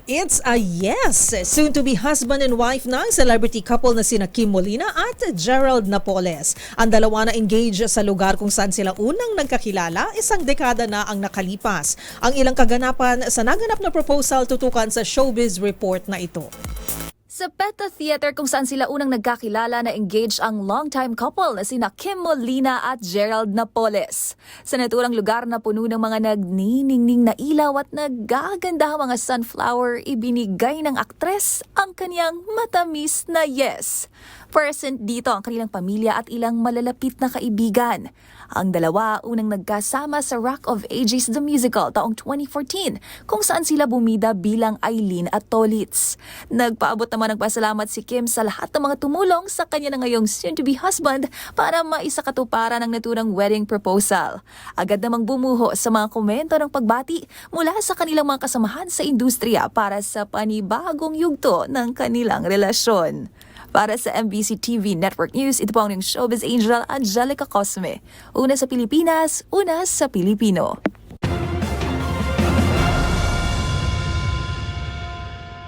It's a yes! Soon to be husband and wife na ang celebrity couple na sina Kim Molina at Gerald Napoles. Ang dalawa na engage sa lugar kung saan sila unang nagkakilala, isang dekada na ang nakalipas. Ang ilang kaganapan sa naganap na proposal tutukan sa Showbiz Report na ito. Sa Peta Theater kung saan sila unang nagkakilala na engaged ang longtime couple na sina Kim Molina at Gerald Napoles. Sa naturang lugar na puno ng mga nagniningning na ilaw at naggagandahang mga sunflower, ibinigay ng aktres ang kaniyang matamis na yes. Present dito ang kanilang pamilya at ilang malalapit na kaibigan. Ang dalawa unang nagkasama sa Rock of Ages the Musical taong 2014 kung saan sila bumida bilang Eileen at Tolitz. Nagpaabot naman ng pasalamat si Kim sa lahat ng mga tumulong sa kanya na ngayong soon-to-be husband para maisakatuparan ang naturang wedding proposal. Agad namang bumuho sa mga komento ng pagbati mula sa kanilang mga kasamahan sa industriya para sa panibagong yugto ng kanilang relasyon. Para sa MBC TV Network News, ito po ang Showbiz Angel Angelica Cosme. Una sa Pilipinas, una sa Pilipino.